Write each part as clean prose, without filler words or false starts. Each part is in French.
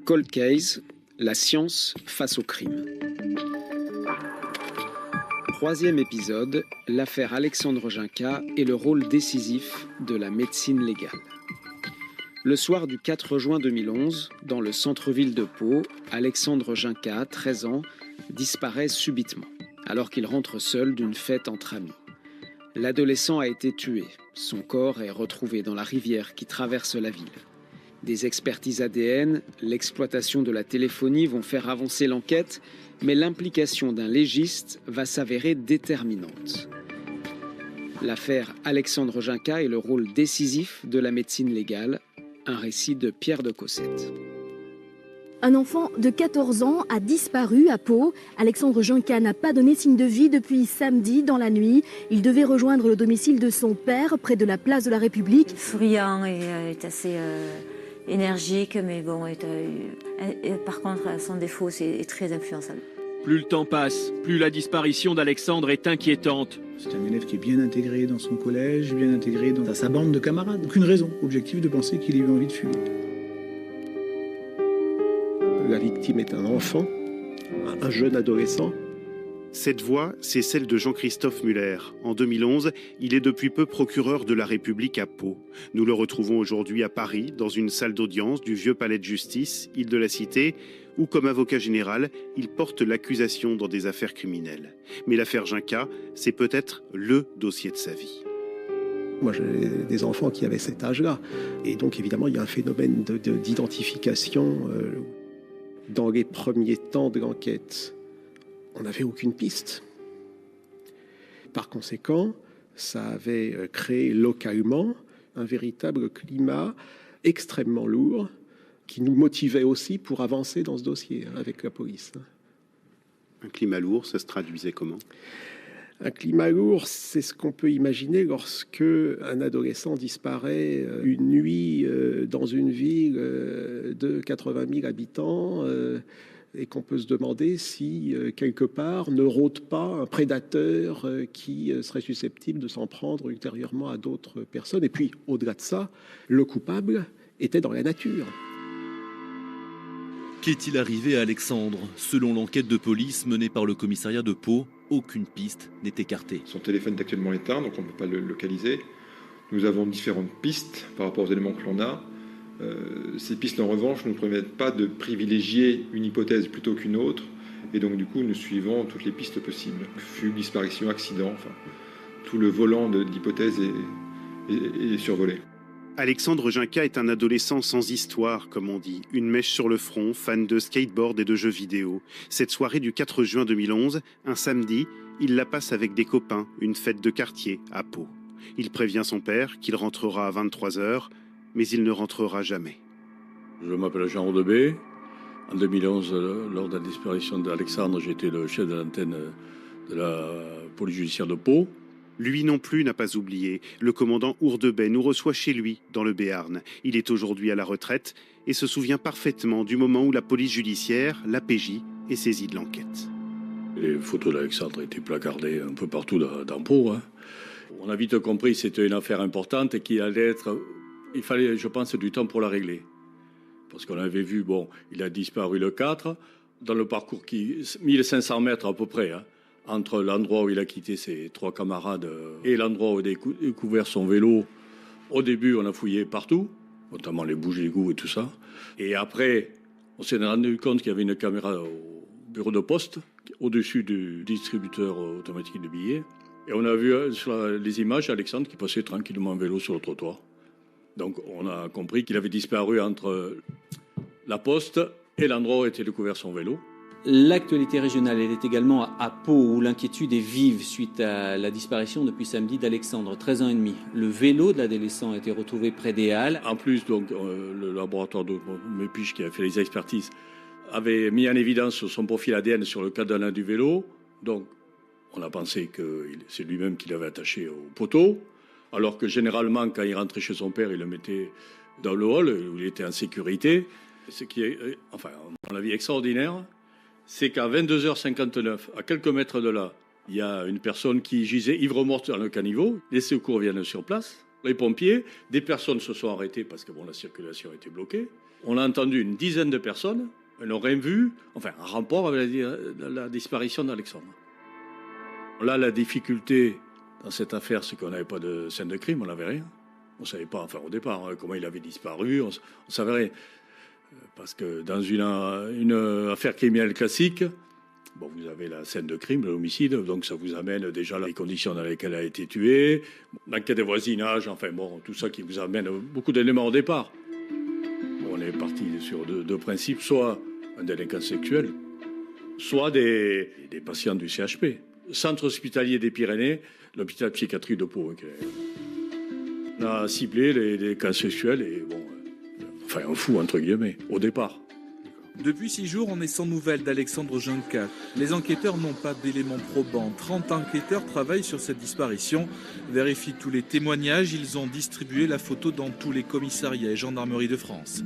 Cold Case, la science face au crime. 3e épisode, l'affaire Alexandre Ginca et le rôle décisif de la médecine légale. Le soir du 4 juin 2011, dans le centre-ville de Pau, Alexandre Ginca, 13 ans, disparaît subitement, alors qu'il rentre seul d'une fête entre amis. L'adolescent a été tué. Son corps est retrouvé dans la rivière qui traverse la ville. Des expertises ADN, l'exploitation de la téléphonie vont faire avancer l'enquête, mais l'implication d'un légiste va s'avérer déterminante. L'affaire Alexandre Ginca est le rôle décisif de la médecine légale, un récit de Pierre de Cossette. Un enfant de 14 ans a disparu à Pau. Alexandre Ginca n'a pas donné signe de vie depuis samedi dans la nuit. Il devait rejoindre le domicile de son père près de la place de la République. Souriant et est assez énergique, mais bon, par contre, son défaut, c'est très influençable. Plus le temps passe, plus la disparition d'Alexandre est inquiétante. C'est un élève qui est bien intégré dans son collège, bien intégré dans sa bande de camarades. Aucune raison objective de penser qu'il ait eu envie de fuir. La victime est un enfant, un jeune adolescent. Cette voix, c'est celle de Jean-Christophe Muller. En 2011, il est depuis peu procureur de la République à Pau. Nous le retrouvons aujourd'hui à Paris, dans une salle d'audience du vieux palais de justice, île de la Cité, où, comme avocat général, il porte l'accusation dans des affaires criminelles. Mais l'affaire Ginca, c'est peut-être le dossier de sa vie. Moi, j'ai des enfants qui avaient cet âge-là. Et donc, évidemment, il y a un phénomène d'identification. Dans les premiers temps de l'enquête, on n'avait aucune piste. Par conséquent, ça avait créé localement un véritable climat extrêmement lourd qui nous motivait aussi pour avancer dans ce dossier avec la police. Un climat lourd, ça se traduisait comment ? Un climat lourd, c'est ce qu'on peut imaginer lorsque un adolescent disparaît une nuit dans une ville de 80 000 habitants et qu'on peut se demander si quelque part ne rôde pas un prédateur qui serait susceptible de s'en prendre ultérieurement à d'autres personnes. Et puis, au-delà de ça, le coupable était dans la nature. Qu'est-il arrivé à Alexandre ? Selon l'enquête de police menée par le commissariat de Pau, aucune piste n'est écartée. Son téléphone est actuellement éteint, donc on ne peut pas le localiser. Nous avons différentes pistes par rapport aux éléments que l'on a. Ces pistes, en revanche, ne nous permettent pas de privilégier une hypothèse plutôt qu'une autre. Et donc, du coup, nous suivons toutes les pistes possibles. Fugue, disparition, accident, enfin, tout le volant d'hypothèses est survolé. Alexandre Ginca est un adolescent sans histoire, comme on dit. Une mèche sur le front, fan de skateboard et de jeux vidéo. Cette soirée du 4 juin 2011, un samedi, il la passe avec des copains, une fête de quartier à Pau. Il prévient son père qu'il rentrera à 23h, mais il ne rentrera jamais. Je m'appelle Jean Rodebé. En 2011, lors de la disparition d'Alexandre, j'étais le chef de l'antenne de la police judiciaire de Pau. Lui non plus n'a pas oublié. Le commandant Hourdebay nous reçoit chez lui, dans le Béarn. Il est aujourd'hui à la retraite et se souvient parfaitement du moment où la police judiciaire, l'APJ, est saisie de l'enquête. Les photos d'Alexandre étaient placardées un peu partout dans Pau. On a vite compris que c'était une affaire importante et il fallait, je pense, du temps pour la régler. Parce qu'on avait vu, il a disparu le 4, dans le parcours 1500 mètres à peu près, entre l'endroit où il a quitté ses 3 camarades et l'endroit où il a découvert son vélo. Au début, on a fouillé partout, notamment les bouches d'égout et tout ça. Et après, on s'est rendu compte qu'il y avait une caméra au bureau de poste, au-dessus du distributeur automatique de billets. Et on a vu sur les images Alexandre qui passait tranquillement en vélo sur le trottoir. Donc on a compris qu'il avait disparu entre la poste et l'endroit où était découvert son vélo. L'actualité régionale, elle est également à Pau, où l'inquiétude est vive suite à la disparition depuis samedi d'Alexandre, 13 ans et demi. Le vélo de l'adolescent a été retrouvé près des Halles. En plus, le laboratoire de Mépiche qui a fait les expertises avait mis en évidence son profil ADN sur le cadenas du vélo. Donc, on a pensé que c'est lui-même qui l'avait attaché au poteau, alors que généralement, quand il rentrait chez son père, il le mettait dans le hall où il était en sécurité. Ce qui est, à mon avis, extraordinaire, c'est qu'à 22h59, à quelques mètres de là, il y a une personne qui gisait ivre-morte dans le caniveau. Les secours viennent sur place, les pompiers, des personnes se sont arrêtées parce que la circulation était bloquée. On a entendu une dizaine de personnes, elles n'ont rien vu, enfin, en rapport avec la disparition d'Alexandre. Là, la difficulté dans cette affaire, c'est qu'on n'avait pas de scène de crime, on n'avait rien. On ne savait pas, enfin au départ, comment il avait disparu, on ne savait rien. Parce que dans une affaire criminelle classique, bon, vous avez la scène de crime, l'homicide, donc ça vous amène déjà les conditions dans lesquelles elle a été tuée, l'enquête de voisinage, enfin bon, tout ça qui vous amène beaucoup d'éléments au départ. On est parti sur deux principes, soit un délinquant sexuel, soit des patients du CHP. Centre hospitalier des Pyrénées, l'hôpital psychiatrique de Pau. On a ciblé les cas sexuels et bon, enfin un fou entre guillemets, au départ. Depuis 6 jours, on est sans nouvelles d'Alexandre Junca. Les enquêteurs n'ont pas d'éléments probants. 30 enquêteurs travaillent sur cette disparition, vérifient tous les témoignages. Ils ont distribué la photo dans tous les commissariats et gendarmeries de France.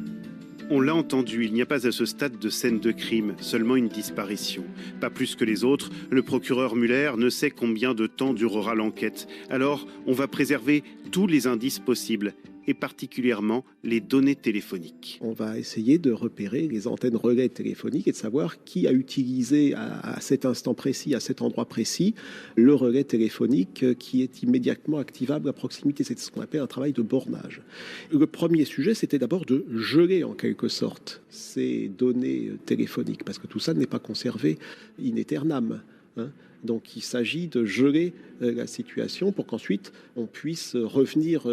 On l'a entendu, il n'y a pas à ce stade de scène de crime, seulement une disparition. Pas plus que les autres, le procureur Muller ne sait combien de temps durera l'enquête. Alors, on va préserver tous les indices possibles, et particulièrement les données téléphoniques. On va essayer de repérer les antennes relais téléphoniques et de savoir qui a utilisé à cet instant précis, à cet endroit précis, le relais téléphonique qui est immédiatement activable à proximité. C'est ce qu'on appelle un travail de bornage. Le premier sujet, c'était d'abord de geler en quelque sorte ces données téléphoniques, parce que tout ça n'est pas conservé in aeternam, hein. Donc il s'agit de geler la situation pour qu'ensuite on puisse revenir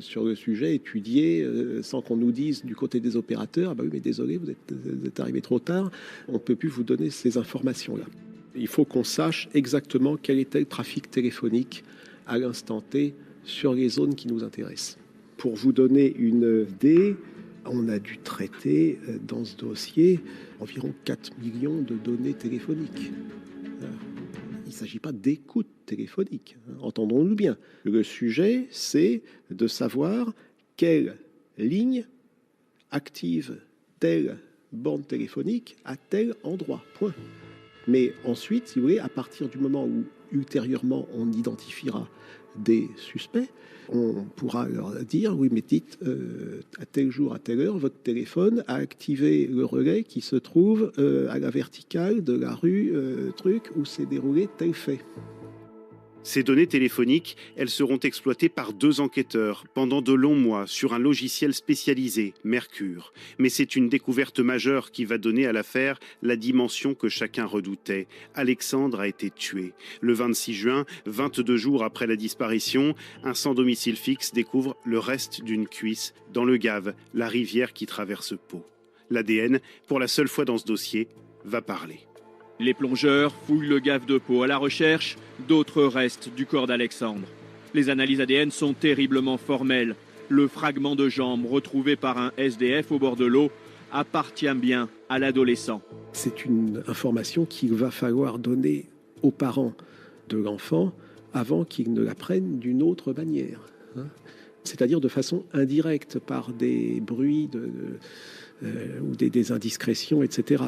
sur le sujet, étudier, sans qu'on nous dise du côté des opérateurs, ah bah oui mais désolé, vous êtes arrivé trop tard, on ne peut plus vous donner ces informations-là. Il faut qu'on sache exactement quel était le trafic téléphonique à l'instant T sur les zones qui nous intéressent. Pour vous donner une idée, on a dû traiter dans ce dossier environ 4 millions de données téléphoniques. Il ne s'agit pas d'écoute téléphonique, hein, entendons-nous bien. Le sujet, c'est de savoir quelle ligne active telle borne téléphonique à tel endroit, point. Mais ensuite, si vous voulez, à partir du moment où ultérieurement on identifiera des suspects, on pourra leur dire, oui mais dites, à tel jour, à telle heure, votre téléphone a activé le relais qui se trouve à la verticale de la rue où s'est déroulé tel fait. Ces données téléphoniques, elles seront exploitées par 2 enquêteurs pendant de longs mois sur un logiciel spécialisé, Mercure. Mais c'est une découverte majeure qui va donner à l'affaire la dimension que chacun redoutait. Alexandre a été tué. Le 26 juin, 22 jours après la disparition, un sans domicile fixe découvre le reste d'une cuisse dans le Gave, la rivière qui traverse Pau. L'ADN, pour la seule fois dans ce dossier, va parler. Les plongeurs fouillent le Gave de Pau à la recherche d'autres restes du corps d'Alexandre. Les analyses ADN sont terriblement formelles. Le fragment de jambe retrouvé par un SDF au bord de l'eau appartient bien à l'adolescent. C'est une information qu'il va falloir donner aux parents de l'enfant avant qu'ils ne la prennent d'une autre manière, hein. C'est-à-dire de façon indirecte, par des bruits ou des indiscrétions, etc.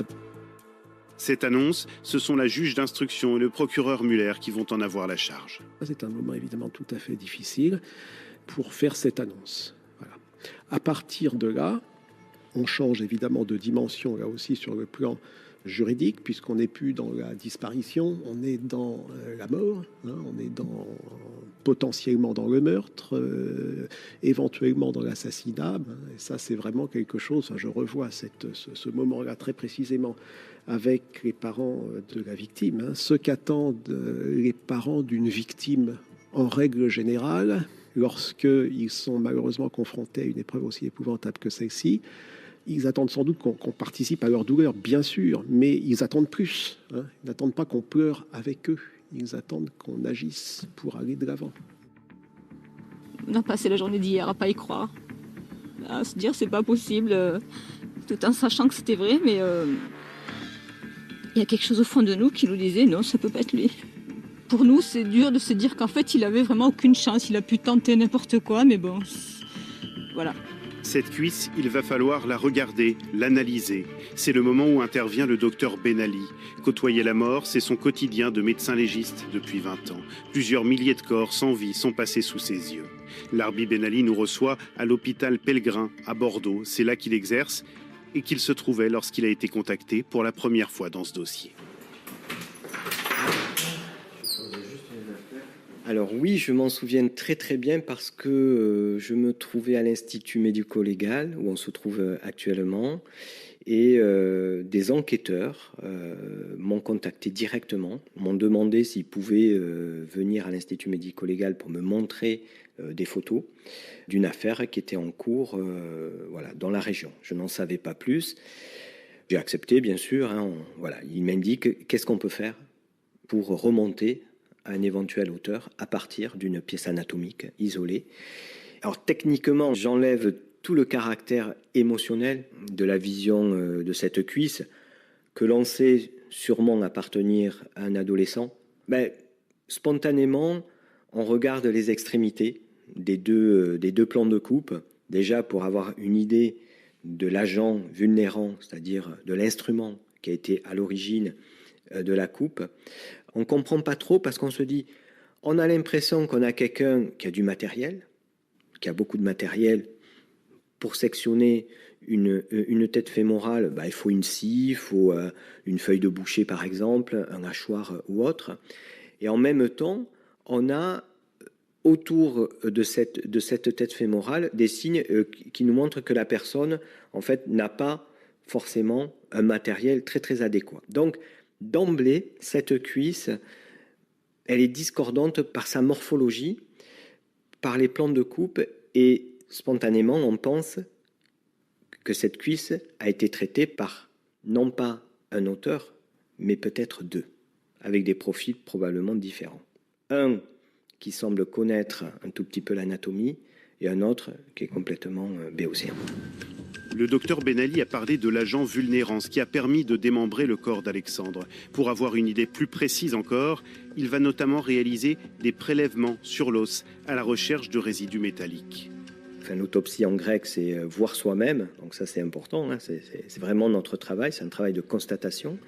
Cette annonce, ce sont la juge d'instruction et le procureur Muller qui vont en avoir la charge. C'est un moment évidemment tout à fait difficile pour faire cette annonce. Voilà. À partir de là, on change évidemment de dimension là aussi sur le plan juridique, puisqu'on n'est plus dans la disparition, on est dans la mort, hein, on est potentiellement dans le meurtre, éventuellement dans l'assassinat. Et ça, c'est vraiment quelque chose, enfin, je revois ce moment-là très précisément avec les parents de la victime, hein, ce qu'attendent les parents d'une victime en règle générale, lorsqu'ils sont malheureusement confrontés à une épreuve aussi épouvantable que celle-ci. Ils attendent sans doute qu'on participe à leur douleur, bien sûr, mais ils attendent plus, hein. Ils n'attendent pas qu'on pleure avec eux, ils attendent qu'on agisse pour aller de l'avant. On a passé la journée d'hier à pas y croire, à se dire c'est pas possible, tout en sachant que c'était vrai, mais il y a quelque chose au fond de nous qui nous disait non, ça peut pas être lui. Pour nous, c'est dur de se dire qu'en fait, il avait vraiment aucune chance, il a pu tenter n'importe quoi, mais bon, voilà. Cette cuisse, il va falloir la regarder, l'analyser. C'est le moment où intervient le docteur Ben Ali. Côtoyer la mort, c'est son quotidien de médecin légiste depuis 20 ans. Plusieurs milliers de corps sans vie sont passés sous ses yeux. Larbi Ben Ali nous reçoit à l'hôpital Pellegrin à Bordeaux. C'est là qu'il exerce et qu'il se trouvait lorsqu'il a été contacté pour la première fois dans ce dossier. Alors oui, je m'en souviens très très bien parce que je me trouvais à l'Institut médico-légal où on se trouve actuellement et des enquêteurs m'ont contacté directement, m'ont demandé s'ils pouvaient venir à l'Institut médico-légal pour me montrer des photos d'une affaire qui était en cours dans la région. Je n'en savais pas plus. J'ai accepté bien sûr. Ils m'indiquent qu'est-ce qu'on peut faire pour remonter à un éventuel auteur à partir d'une pièce anatomique isolée. Alors techniquement, j'enlève tout le caractère émotionnel de la vision de cette cuisse que l'on sait sûrement appartenir à un adolescent. Spontanément, on regarde les extrémités des deux plans de coupe, déjà pour avoir une idée de l'agent vulnérant, c'est-à-dire de l'instrument qui a été à l'origine de la coupe. On ne comprend pas trop parce qu'on se dit, on a l'impression qu'on a quelqu'un qui a du matériel, qui a beaucoup de matériel. Pour sectionner une tête fémorale, il faut une scie, il faut une feuille de boucher par exemple, un hachoir ou autre. Et en même temps, on a autour de cette tête fémorale des signes qui nous montrent que la personne en fait n'a pas forcément un matériel très très adéquat. Donc d'emblée, cette cuisse, elle est discordante par sa morphologie, par les plans de coupe, et spontanément, on pense que cette cuisse a été traitée par, non pas un auteur, mais peut-être deux, avec des profils probablement différents. Un qui semble connaître un tout petit peu l'anatomie, et un autre qui est complètement béotien. Le docteur Ben Ali a parlé de l'agent vulnérant, ce qui a permis de démembrer le corps d'Alexandre. Pour avoir une idée plus précise encore, il va notamment réaliser des prélèvements sur l'os à la recherche de résidus métalliques. L'autopsie en grec, c'est voir soi-même, donc ça c'est important, c'est vraiment notre travail, c'est un travail de constatation.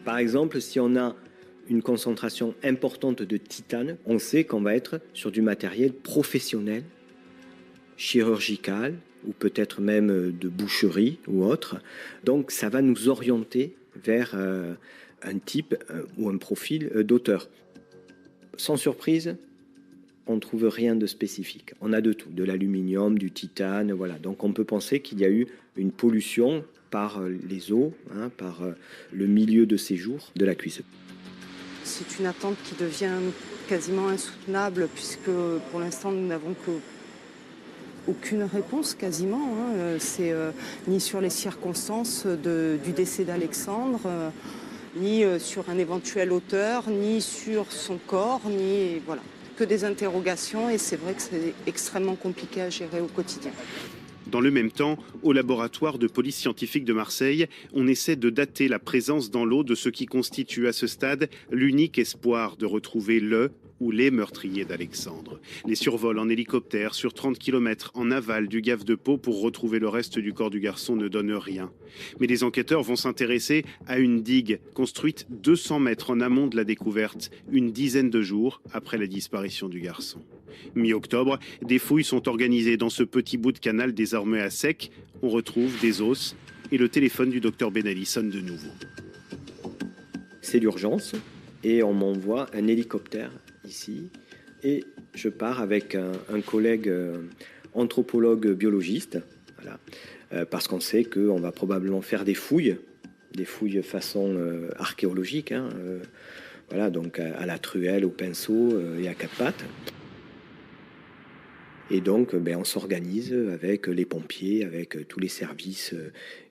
Par exemple, si on a une concentration importante de titane, on sait qu'on va être sur du matériel professionnel, chirurgical, ou peut-être même de boucherie ou autre. Donc ça va nous orienter vers un type ou un profil d'auteur. Sans surprise, on ne trouve rien de spécifique. On a de tout, de l'aluminium, du titane, voilà. Donc on peut penser qu'il y a eu une pollution par les os, par le milieu de séjour de la cuisse. C'est une attente qui devient quasiment insoutenable puisque pour l'instant nous n'avons aucune réponse quasiment. C'est ni sur les circonstances du décès d'Alexandre, ni sur un éventuel auteur, ni sur son corps, ni voilà, que des interrogations et c'est vrai que c'est extrêmement compliqué à gérer au quotidien. Dans le même temps, au laboratoire de police scientifique de Marseille, on essaie de dater la présence dans l'eau de ce qui constitue à ce stade l'unique espoir de retrouver le ou les meurtriers d'Alexandre. Les survols en hélicoptère sur 30 km en aval du Gave de Pau pour retrouver le reste du corps du garçon ne donnent rien. Mais les enquêteurs vont s'intéresser à une digue construite 200 mètres en amont de la découverte, une dizaine de jours après la disparition du garçon. Mi-octobre, des fouilles sont organisées dans ce petit bout de canal désormais à sec. On retrouve des os et le téléphone du docteur Ben Ali sonne de nouveau. C'est l'urgence et on m'envoie un hélicoptère ici et je pars avec un collègue anthropologue biologiste, voilà, parce qu'on sait qu'on va probablement faire des fouilles façon archéologique, voilà, donc à la truelle, au pinceau et à quatre pattes. Et donc, on s'organise avec les pompiers, avec tous les services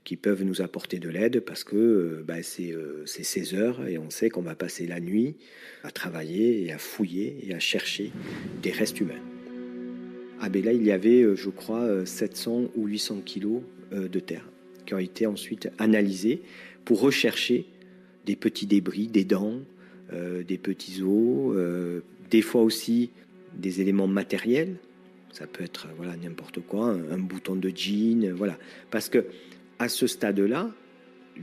qui peuvent nous apporter de l'aide parce que c'est 16 heures et on sait qu'on va passer la nuit à travailler et à fouiller et à chercher des restes humains. Là, il y avait, je crois, 700 ou 800 kilos de terre qui ont été ensuite analysés pour rechercher des petits débris, des dents, des petits os, des fois aussi des éléments matériels, Ça peut être n'importe quoi, un bouton de jean, voilà. Parce que à ce stade-là,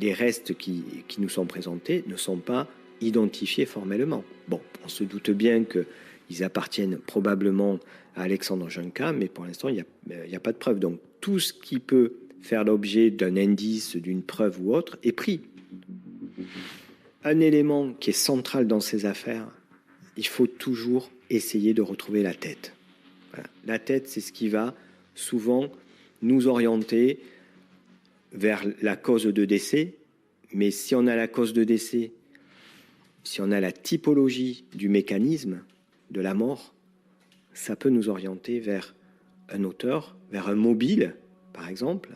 les restes qui nous sont présentés ne sont pas identifiés formellement. Bon, on se doute bien qu'ils appartiennent probablement à Alexandre Junca, mais pour l'instant, il n'y a pas de preuve. Donc, tout ce qui peut faire l'objet d'un indice, d'une preuve ou autre, est pris. Un élément qui est central dans ces affaires, il faut toujours essayer de retrouver la tête. Voilà. La tête, c'est ce qui va souvent nous orienter vers la cause de décès, mais si on a la cause de décès, si on a la typologie du mécanisme de la mort, ça peut nous orienter vers un auteur, vers un mobile, par exemple.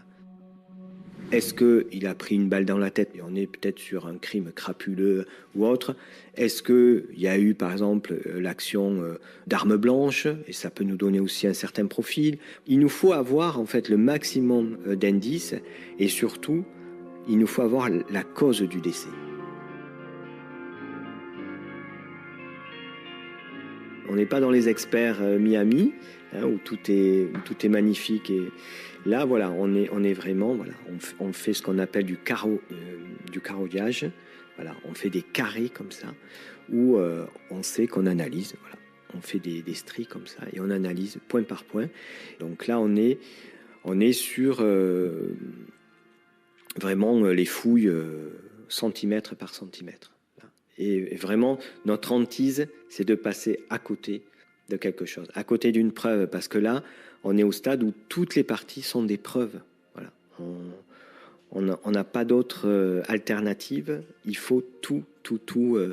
Est-ce qu'il a pris une balle dans la tête et on est peut-être sur un crime crapuleux ou autre? Est-ce qu'il y a eu, par exemple, l'action d'armes blanches? Et ça peut nous donner aussi un certain profil. Il nous faut avoir, en fait, le maximum d'indices et surtout, il nous faut avoir la cause du décès. On n'est pas dans les experts Miami, où tout est magnifique. Et là, voilà, on est vraiment, voilà, on fait ce qu'on appelle du carreaudiage. Voilà, on fait des carrés comme ça, où on sait qu'on analyse. Voilà, on fait des stries comme ça et on analyse point par point. Donc là, on est sur vraiment les fouilles centimètre par centimètre. Et vraiment, notre hantise, c'est de passer à côté de quelque chose, à côté d'une preuve, parce que là, on est au stade où toutes les parties sont des preuves. Voilà. On n'a pas d'autre alternative. Il faut tout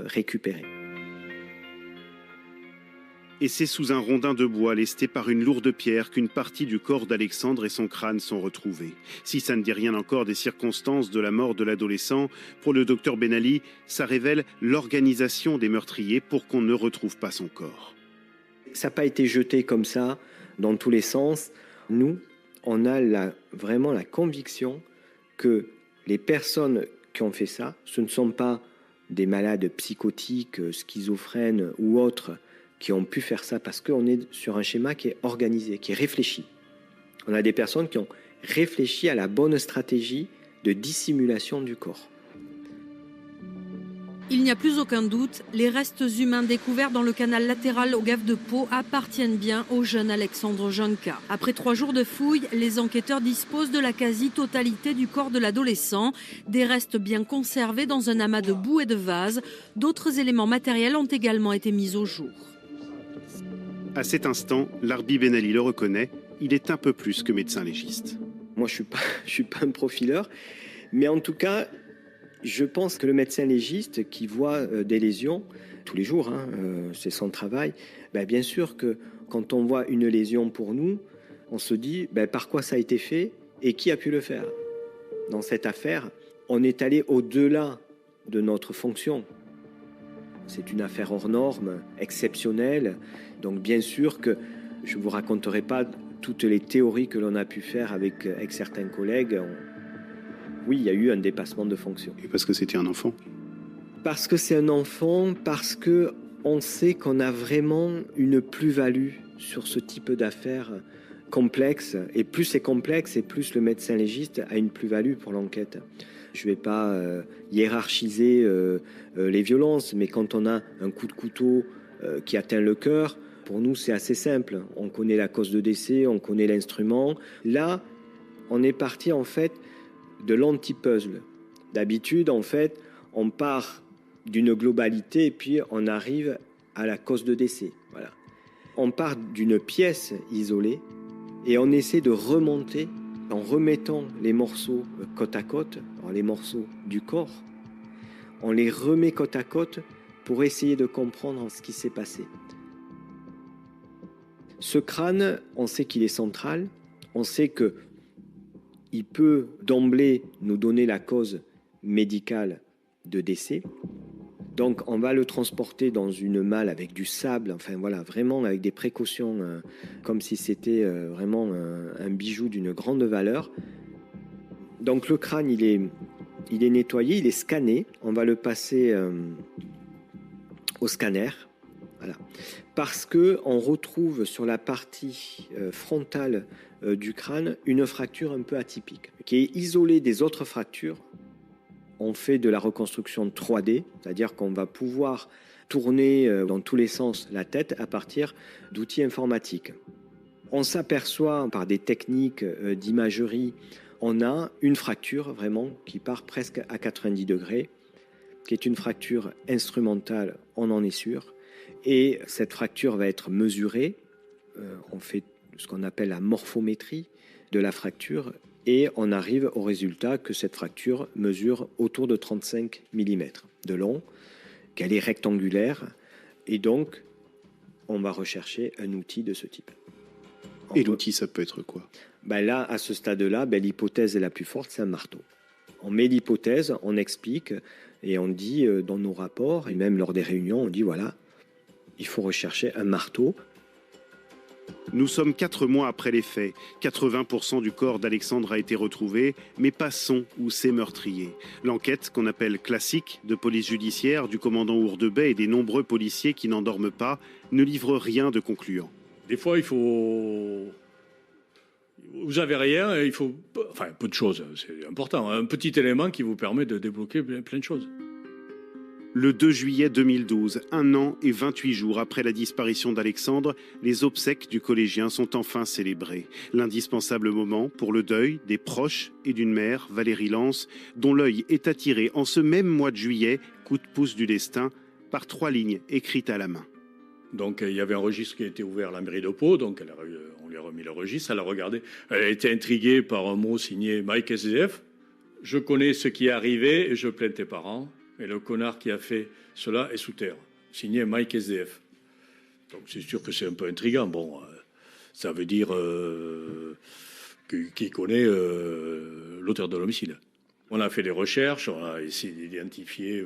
récupérer. Et c'est sous un rondin de bois lesté par une lourde pierre qu'une partie du corps d'Alexandre et son crâne sont retrouvés. Si ça ne dit rien encore des circonstances de la mort de l'adolescent, pour le docteur Ben Ali, ça révèle l'organisation des meurtriers pour qu'on ne retrouve pas son corps. Ça n'a pas été jeté comme ça, dans tous les sens. Nous, on a vraiment la conviction que les personnes qui ont fait ça, ce ne sont pas des malades psychotiques, schizophrènes ou autres, qui ont pu faire ça parce qu'on est sur un schéma qui est organisé, qui est réfléchi. On a des personnes qui ont réfléchi à la bonne stratégie de dissimulation du corps. Il n'y a plus aucun doute, les restes humains découverts dans le canal latéral au Gave de Pau appartiennent bien au jeune Alexandre Junca. Après 3 jours de fouilles, les enquêteurs disposent de la quasi-totalité du corps de l'adolescent, des restes bien conservés dans un amas de boue et de vases. D'autres éléments matériels ont également été mis au jour. À cet instant, Larbi Ben Ali le reconnaît, il est un peu plus que médecin légiste. Moi, je suis pas un profileur, mais en tout cas, je pense que le médecin légiste qui voit des lésions tous les jours, c'est son travail, bien sûr que quand on voit une lésion pour nous, on se dit par quoi ça a été fait et qui a pu le faire. Dans cette affaire, on est allé au-delà de notre fonction. C'est une affaire hors norme, exceptionnelle. Donc bien sûr que je ne vous raconterai pas toutes les théories que l'on a pu faire avec certains collègues. Oui, il y a eu un dépassement de fonction. Et parce que c'était un enfant? Parce que c'est un enfant, parce qu'on sait qu'on a vraiment une plus-value sur ce type d'affaires complexes. Et plus c'est complexe, et plus le médecin légiste a une plus-value pour l'enquête. Je ne vais pas hiérarchiser les violences, mais quand on a un coup de couteau qui atteint le cœur, pour nous c'est assez simple. On connaît la cause de décès, on connaît l'instrument. Là, on est parti en fait de l'anti-puzzle. D'habitude, en fait, on part d'une globalité et puis on arrive à la cause de décès. Voilà. On part d'une pièce isolée et on essaie de remonter en remettant les morceaux côte à côte, les morceaux du corps, on les remet côte à côte pour essayer de comprendre ce qui s'est passé. Ce crâne, on sait qu'il est central, on sait qu'il peut d'emblée nous donner la cause médicale de décès. Donc on va le transporter dans une malle avec du sable, enfin voilà, vraiment avec des précautions, comme si c'était vraiment un bijou d'une grande valeur. Donc le crâne, il est nettoyé, il est scanné. On va le passer au scanner Voilà. Parce qu'on retrouve sur la partie frontale du crâne une fracture un peu atypique, qui est isolée des autres fractures. On fait de la reconstruction 3D, c'est-à-dire qu'on va pouvoir tourner dans tous les sens la tête à partir d'outils informatiques. On s'aperçoit par des techniques d'imagerie, on a une fracture vraiment qui part presque à 90 degrés, qui est une fracture instrumentale, on en est sûr. Et cette fracture va être mesurée. On fait ce qu'on appelle la morphométrie de la fracture et on arrive au résultat que cette fracture mesure autour de 35 mm de long, qu'elle est rectangulaire et donc on va rechercher un outil de ce type. Et l'outil, ça peut être quoi? Là, à ce stade-là, l'hypothèse la plus forte, c'est un marteau. On met l'hypothèse, on explique et on dit dans nos rapports et même lors des réunions, on dit voilà, il faut rechercher un marteau. Nous sommes 4 mois après les faits. 80% du corps d'Alexandre a été retrouvé, mais pas son ou ses meurtriers. L'enquête, qu'on appelle classique, de police judiciaire, du commandant Hourdebay et des nombreux policiers qui n'en dorment pas, ne livre rien de concluant. Des fois, il faut... Vous avez rien, il faut... Enfin, peu de choses, c'est important. Un petit élément qui vous permet de débloquer plein de choses. Le 2 juillet 2012, 1 an et 28 jours après la disparition d'Alexandre, les obsèques du collégien sont enfin célébrées. L'indispensable moment pour le deuil des proches et d'une mère, Valérie Lance, dont l'œil est attiré en ce même mois de juillet, coup de pouce du destin, par 3 lignes écrites à la main. Donc il y avait un registre qui a été ouvert à la mairie de Pau, donc on lui a remis le registre, elle a regardé, elle a été intriguée par un mot signé Mike SDF. Je connais ce qui est arrivé et je plains tes parents. Et le connard qui a fait cela est sous terre. Signé Mike SDF. Donc c'est sûr que c'est un peu intriguant. Bon, ça veut dire qu'il connaît l'auteur de l'homicide. On a fait des recherches, on a essayé d'identifier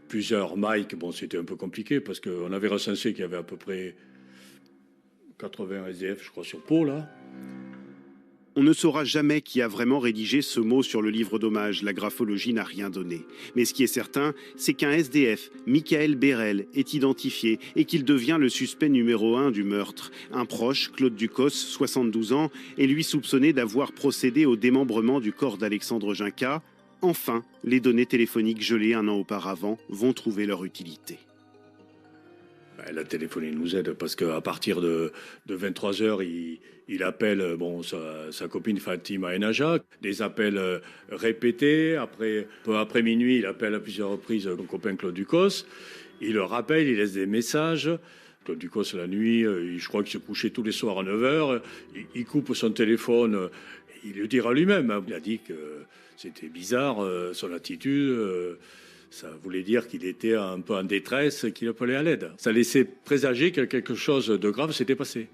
plusieurs Mike. Bon, c'était un peu compliqué parce qu'on avait recensé qu'il y avait à peu près 80 SDF, je crois, sur Pau, là. On ne saura jamais qui a vraiment rédigé ce mot sur le livre d'hommage, la graphologie n'a rien donné. Mais ce qui est certain, c'est qu'un SDF, Michael Bérel, est identifié et qu'il devient le suspect numéro 1 du meurtre. Un proche, Claude Ducos, 72 ans, est lui soupçonné d'avoir procédé au démembrement du corps d'Alexandre Junca. Enfin, les données téléphoniques gelées 1 an auparavant vont trouver leur utilité. La téléphonie nous aide parce qu'à partir de 23h, il appelle sa copine Fatima Enaja, des appels répétés. Peu après minuit, il appelle à plusieurs reprises son copain Claude Ducos. Il le rappelle, il laisse des messages. Claude Ducos, la nuit, je crois qu'il se couchait tous les soirs à 9h. Il coupe son téléphone. Il le dira lui-même. Il a dit que c'était bizarre, son attitude. Ça voulait dire qu'il était un peu en détresse, qu'il appelait à l'aide. Ça laissait présager que quelque chose de grave s'était passé.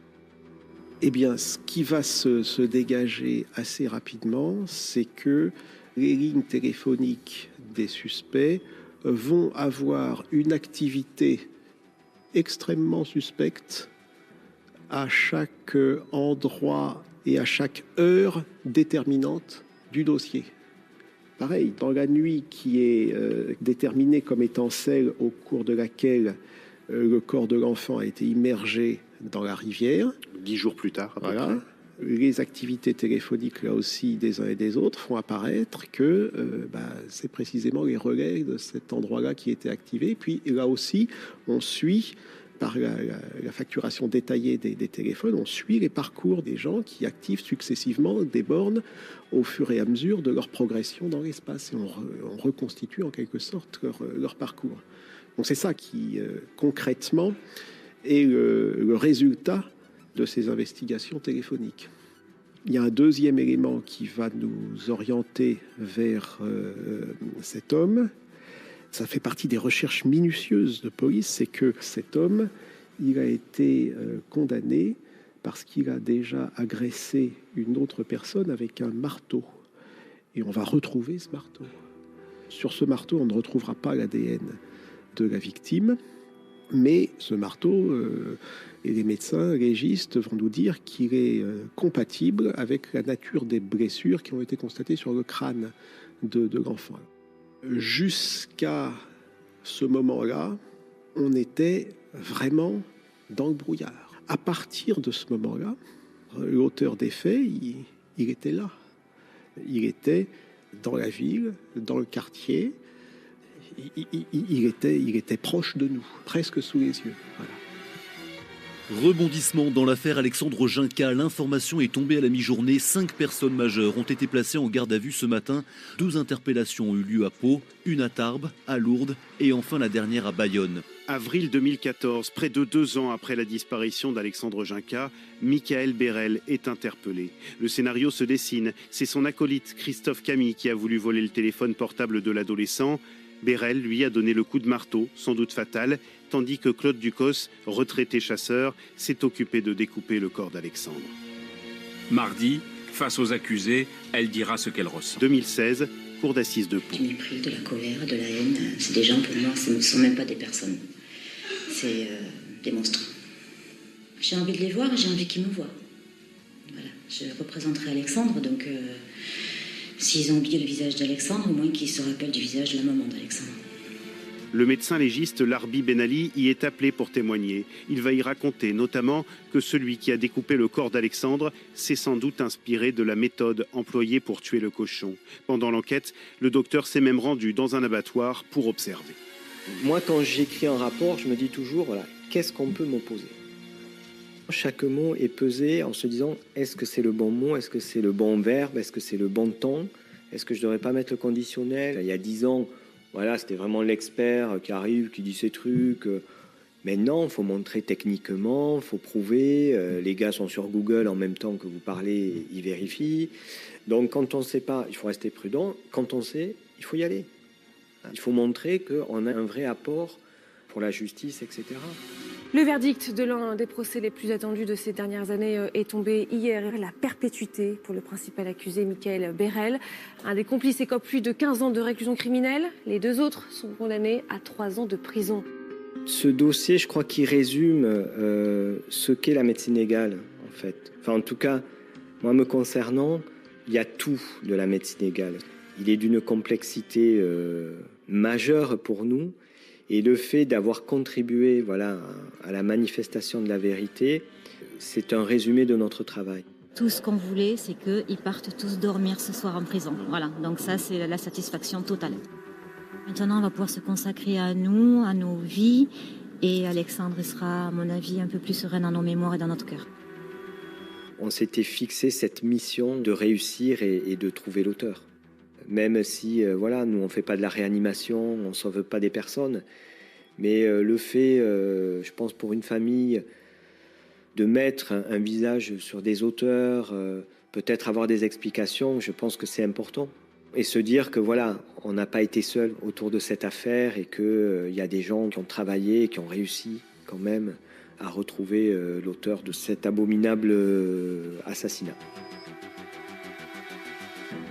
Eh bien, ce qui va se dégager assez rapidement, c'est que les lignes téléphoniques des suspects vont avoir une activité extrêmement suspecte à chaque endroit et à chaque heure déterminante du dossier. Pareil, dans la nuit qui est déterminée comme étant celle au cours de laquelle le corps de l'enfant a été immergé dans la rivière. 10 jours plus tard, à peu voilà. près. Les activités téléphoniques, là aussi, des uns et des autres, font apparaître que c'est précisément les relais de cet endroit-là qui étaient activés. Puis là aussi, on suit, par la facturation détaillée des téléphones, on suit les parcours des gens qui activent successivement des bornes au fur et à mesure de leur progression dans l'espace. Et on reconstitue en quelque sorte leur parcours. Donc c'est ça qui, concrètement, est le résultat de ces investigations téléphoniques. Il y a un deuxième élément qui va nous orienter vers cet homme. Ça fait partie des recherches minutieuses de police, c'est que cet homme, il a été condamné parce qu'il a déjà agressé une autre personne avec un marteau. Et on va retrouver ce marteau. Sur ce marteau, on ne retrouvera pas l'ADN de la victime, mais ce marteau, et les médecins légistes vont nous dire qu'il est compatible avec la nature des blessures qui ont été constatées sur le crâne de l'enfant. Jusqu'à ce moment-là, On était vraiment dans le brouillard. À partir de ce moment-là, l'auteur des faits, il était là. Il était dans la ville, dans le quartier. Il était proche de nous, presque sous les yeux. Voilà. Rebondissement dans l'affaire Alexandre Ginca. L'information est tombée à la mi-journée. 5 personnes majeures ont été placées en garde à vue ce matin. 12 interpellations ont eu lieu à Pau, une à Tarbes, à Lourdes et enfin la dernière à Bayonne. Avril 2014, près de 2 ans après la disparition d'Alexandre Ginca, Michael Bérel est interpellé. Le scénario se dessine. C'est son acolyte Christophe Camille qui a voulu voler le téléphone portable de l'adolescent. Bérel, lui, a donné le coup de marteau, sans doute fatal, tandis que Claude Ducos, retraité chasseur, s'est occupé de découper le corps d'Alexandre. Mardi, face aux accusés, elle dira ce qu'elle ressent. 2016, cour d'assises de Pau. Du mépris, de la colère, de la haine, c'est des gens pour moi, ce ne sont même pas des personnes. C'est des monstres. J'ai envie de les voir et j'ai envie qu'ils me voient. Voilà, je représenterai Alexandre, donc s'ils ont oublié le visage d'Alexandre, au moins qu'ils se rappellent du visage de la maman d'Alexandre. Le médecin légiste Larbi Ben Ali y est appelé pour témoigner. Il va y raconter notamment que celui qui a découpé le corps d'Alexandre s'est sans doute inspiré de la méthode employée pour tuer le cochon. Pendant l'enquête, le docteur s'est même rendu dans un abattoir pour observer. Moi, quand j'écris un rapport, je me dis toujours, voilà, qu'est-ce qu'on peut m'opposer ? Chaque mot est pesé en se disant, est-ce que c'est le bon mot ? Est-ce que c'est le bon verbe ? Est-ce que c'est le bon temps ? Est-ce que je ne devrais pas mettre le conditionnel ? Il y a 10 ans, voilà, c'était vraiment l'expert qui arrive, qui dit ces trucs. Maintenant, il faut montrer techniquement, il faut prouver. Les gars sont sur Google en même temps que vous parlez, ils vérifient. Donc, quand on ne sait pas, il faut rester prudent. Quand on sait, il faut y aller. Il faut montrer qu'on a un vrai apport pour la justice, etc. Le verdict de l'un des procès les plus attendus de ces dernières années est tombé hier. La perpétuité pour le principal accusé, Michael Bérel. Un des complices écope lui de 15 ans de réclusion criminelle. Les 2 autres sont condamnés à 3 ans de prison. Ce dossier, je crois qu'il résume ce qu'est la médecine légale, en fait. Enfin, en tout cas, moi, me concernant, il y a tout de la médecine légale. Il est d'une complexité majeure pour nous. Et le fait d'avoir contribué à la manifestation de la vérité, c'est un résumé de notre travail. Tout ce qu'on voulait, c'est qu'ils partent tous dormir ce soir en prison. Voilà, donc ça, c'est la satisfaction totale. Maintenant, on va pouvoir se consacrer à nous, à nos vies. Et Alexandre sera, à mon avis, un peu plus serein dans nos mémoires et dans notre cœur. On s'était fixé cette mission de réussir et de trouver l'auteur. Même si, nous, on ne fait pas de la réanimation, on ne sauve pas des personnes. Mais le fait, je pense, pour une famille, de mettre un visage sur des auteurs, peut-être avoir des explications, je pense que c'est important. Et se dire que, on n'a pas été seul autour de cette affaire et qu'il y a des gens qui ont travaillé et qui ont réussi quand même à retrouver l'auteur de cet abominable assassinat.